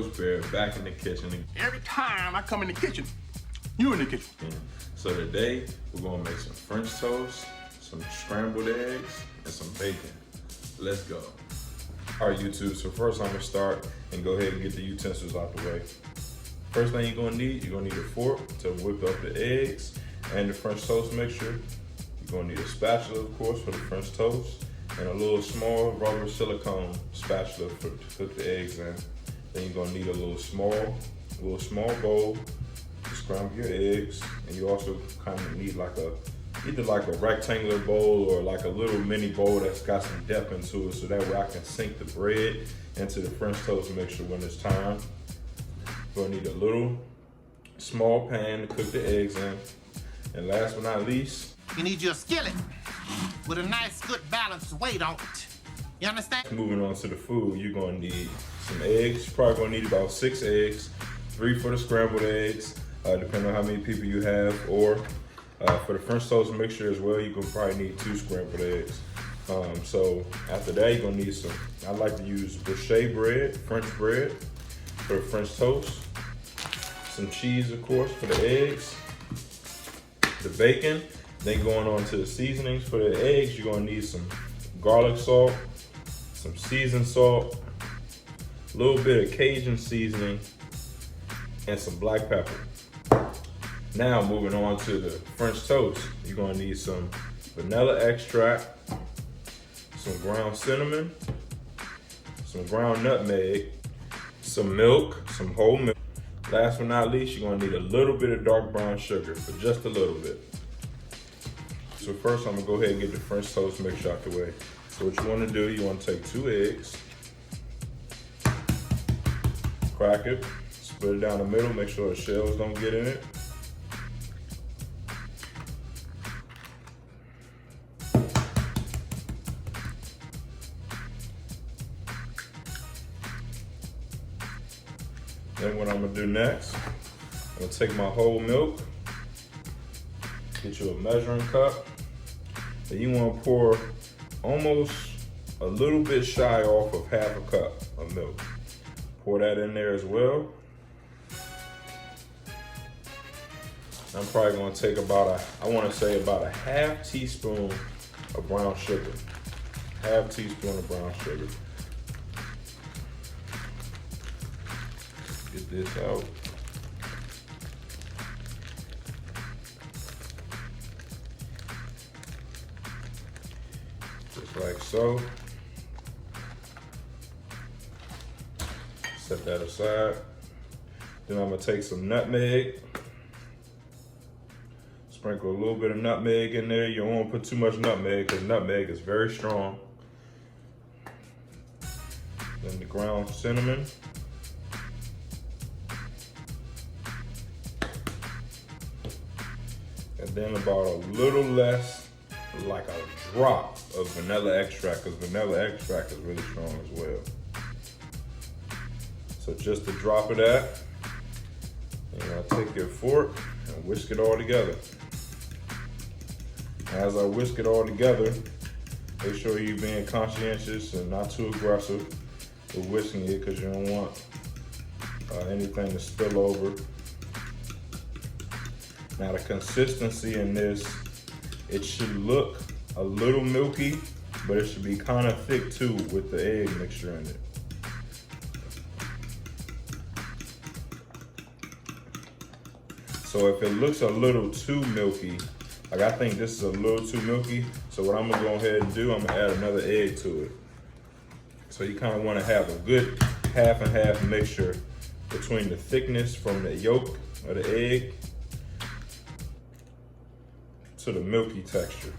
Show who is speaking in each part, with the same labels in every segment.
Speaker 1: Coach Bear back in the kitchen.
Speaker 2: Every time I come in the kitchen, you in the kitchen.
Speaker 1: Yeah. So today, we're gonna make some French toast, some scrambled eggs, and some bacon. Let's go. All right, YouTube, so first I'm gonna start and go ahead and get the utensils out the way. First thing you're gonna need a fork to whip up the eggs and the French toast mixture. You're gonna need a spatula, of course, for the French toast, and a little small rubber silicone spatula to cook the eggs in. Then you're gonna need a little small bowl to scramble your eggs, and you also kind of need either like a rectangular bowl or like a little mini bowl that's got some depth into it, so that way I can sink the bread into the French toast mixture when it's time. You're gonna need a little small pan to cook the eggs in, and last but not least,
Speaker 3: you need your skillet with a nice, good balanced weight on it. You understand?
Speaker 1: Moving on to the food, you're gonna need some eggs. You're probably gonna need about 6 eggs, 3 for the scrambled eggs, depending on how many people you have, or for the French toast mixture as well, you can probably need 2 scrambled eggs. So after that, you're gonna need some, I like to use brioche bread, French bread for the French toast, some cheese, of course, for the eggs, the bacon. Then going on to the seasonings for the eggs, you're gonna need some garlic salt, some seasoned salt, a little bit of Cajun seasoning, and some black pepper. Now moving on to the French toast, you're gonna need some vanilla extract, some ground cinnamon, some ground nutmeg, some milk, some whole milk. Last but not least, you're gonna need a little bit of dark brown sugar, but just a little bit. So first I'm gonna go ahead and get the French toast mixture out the way. So what you wanna do, you wanna take 2 eggs, crack it, split it down the middle, make sure the shells don't get in it. Then what I'm gonna do next, I'm gonna take my whole milk, get you a measuring cup, and you wanna pour almost a little bit shy off of half a cup of milk. Pour that in there as well. I'm probably gonna take about I wanna say about a half teaspoon of brown sugar. Half teaspoon of brown sugar. Get this out. Just like so. Set that aside. Then I'm gonna take some nutmeg. Sprinkle a little bit of nutmeg in there. You don't want to put too much nutmeg because nutmeg is very strong. Then the ground cinnamon. And then about a little less, like a drop of vanilla extract, because vanilla extract is really strong as well. So just a drop of that. And I'll take your fork and whisk it all together. As I whisk it all together, make sure you're being conscientious and not too aggressive with whisking it, because you don't want anything to spill over. Now the consistency in this, it should look a little milky, but it should be kind of thick too with the egg mixture in it. So if it looks a little too milky, like I think this is a little too milky, so what I'm gonna go ahead and do, I'm gonna add another egg to it. So you kind of want to have a good half and half mixture between the thickness from the yolk of the egg to the milky texture.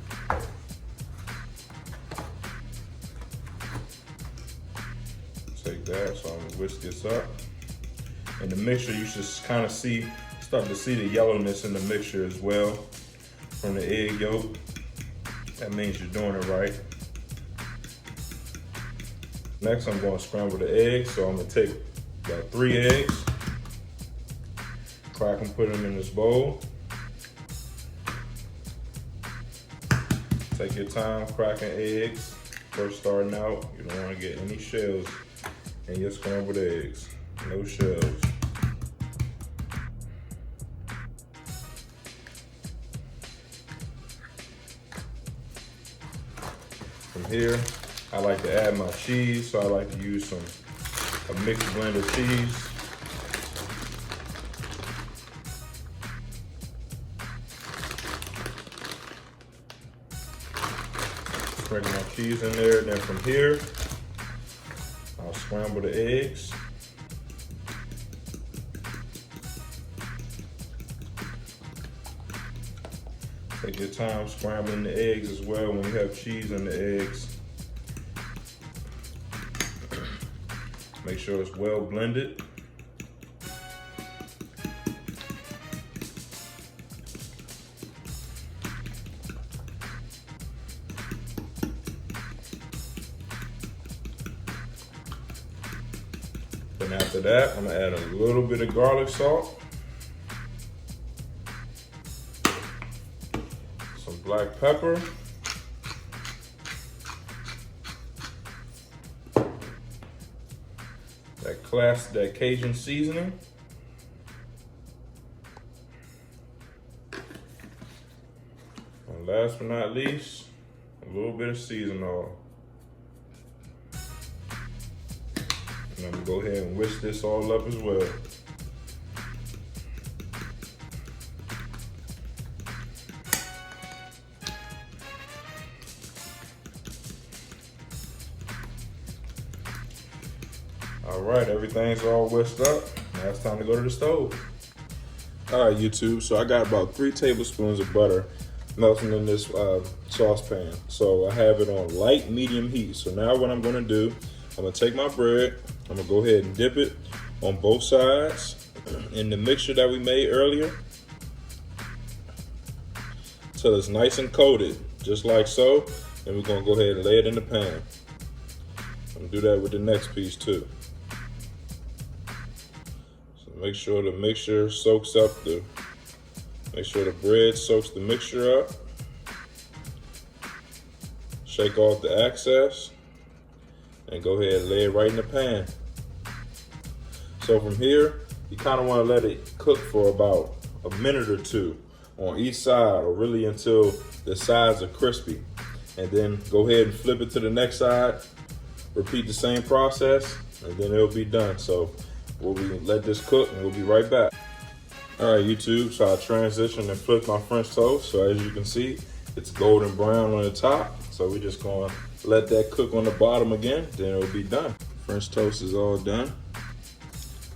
Speaker 1: Take that, so I'm gonna whisk this up. And the mixture, you should kind of start to see the yellowness in the mixture as well from the egg yolk. That means you're doing it right. Next, I'm going to scramble the eggs. So I'm going to take about 3 eggs, crack them, put them in this bowl. Take your time cracking eggs. First starting out, you don't want to get any shells in your scrambled eggs. No shells. From here, I like to add my cheese, so I like to use a mixed blend of cheese. Sprinkle my cheese in there. Then from here, I'll scramble the eggs. Take your time scrambling the eggs as well when you have cheese in the eggs. Make sure it's well blended. Then after that, I'm gonna add a little bit of garlic salt. Some black pepper. That Cajun seasoning. And last but not least, a little bit of seasoning oil. And I'm gonna go ahead and whisk this all up as well. All right, everything's all whisked up. Now it's time to go to the stove. All right, YouTube, so I got about 3 tablespoons of butter melting in this saucepan. So I have it on light medium heat. So now what I'm gonna do, I'm gonna take my bread, I'm gonna go ahead and dip it on both sides in the mixture that we made earlier till it's nice and coated, just like so. And we're gonna go ahead and lay it in the pan. I'm gonna do that with the next piece too. Make sure the mixture soaks up make sure the bread soaks the mixture up. Shake off the excess and go ahead and lay it right in the pan. So from here, you kind of want to let it cook for about a minute or two on each side, or really until the sides are crispy. And then go ahead and flip it to the next side. Repeat the same process and then it'll be done. So we'll let this cook and we'll be right back. All right, YouTube, so I transitioned and flipped my French toast. So as you can see, it's golden brown on the top. So we're just gonna let that cook on the bottom again, then it'll be done. French toast is all done.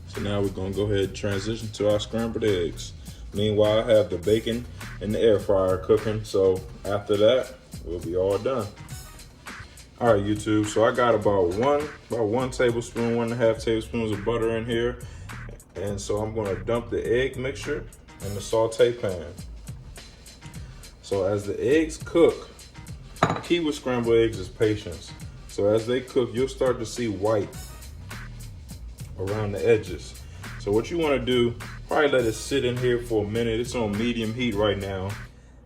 Speaker 1: So now we're gonna go ahead and transition to our scrambled eggs. Meanwhile, I have the bacon in the air fryer cooking. So after that, we'll be all done. All right, YouTube, so I got about 1 tablespoon, 1.5 tablespoons of butter in here. And so I'm gonna dump the egg mixture in the Saute pan. So as the eggs cook, the key with scrambled eggs is patience. So as they cook, you'll start to see white around the edges. So what you wanna do, probably let it sit in here for a minute. It's on medium heat right now.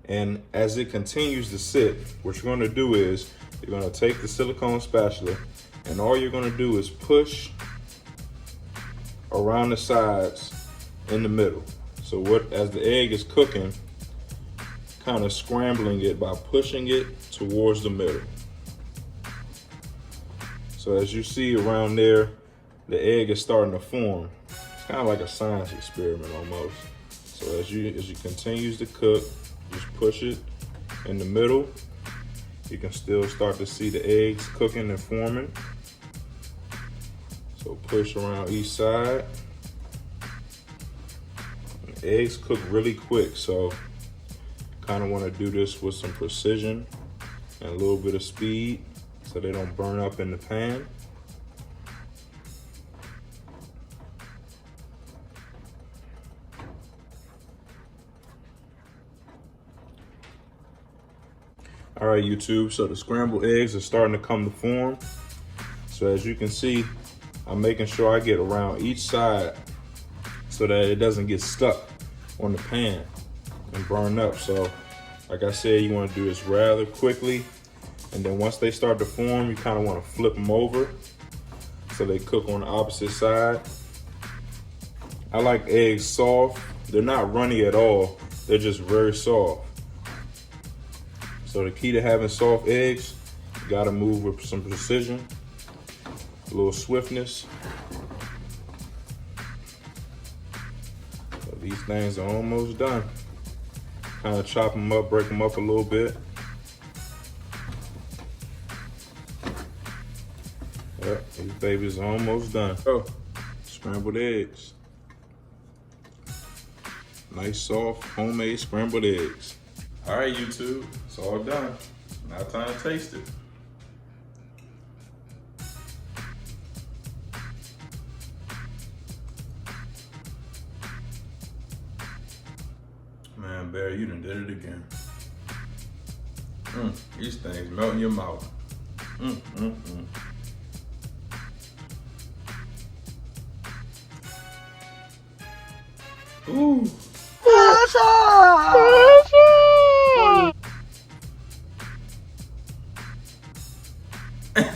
Speaker 1: And as it continues to sit, what you're gonna do is, you're gonna take the silicone spatula and all you're gonna do is push around the sides in the middle. So as the egg is cooking, kind of scrambling it by pushing it towards the middle. So as you see around there, the egg is starting to form. It's kind of like a science experiment almost. So as you continues to cook, just push it in the middle. You can still start to see the eggs cooking and forming. So push around each side. The eggs cook really quick, so kind of want to do this with some precision and a little bit of speed so they don't burn up in the pan. All right, YouTube, so the scrambled eggs are starting to come to form. So as you can see, I'm making sure I get around each side so that it doesn't get stuck on the pan and burn up. So like I said, you want to do this rather quickly. And then once they start to form, you kind of want to flip them over so they cook on the opposite side. I like eggs soft. They're not runny at all. They're just very soft. So the key to having soft eggs, you gotta move with some precision, a little swiftness. So these things are almost done. Kind of chop them up, break them up a little bit. Yep, these babies are almost done. Oh, scrambled eggs. Nice, soft, homemade scrambled eggs. All right, YouTube, it's all done. Now time to taste it. Man, Barry, you done did it again. These things melt in your mouth. Ooh.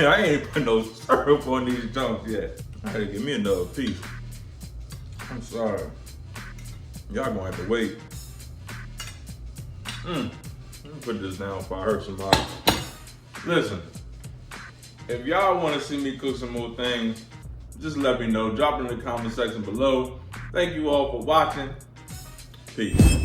Speaker 1: I ain't put no syrup on these junks yet. I had to give me another piece. I'm sorry. Y'all gonna have to wait. Let me put this down before I hurt somebody. Listen, if y'all wanna see me cook some more things, just let me know. Drop it in the comment section below. Thank you all for watching. Peace.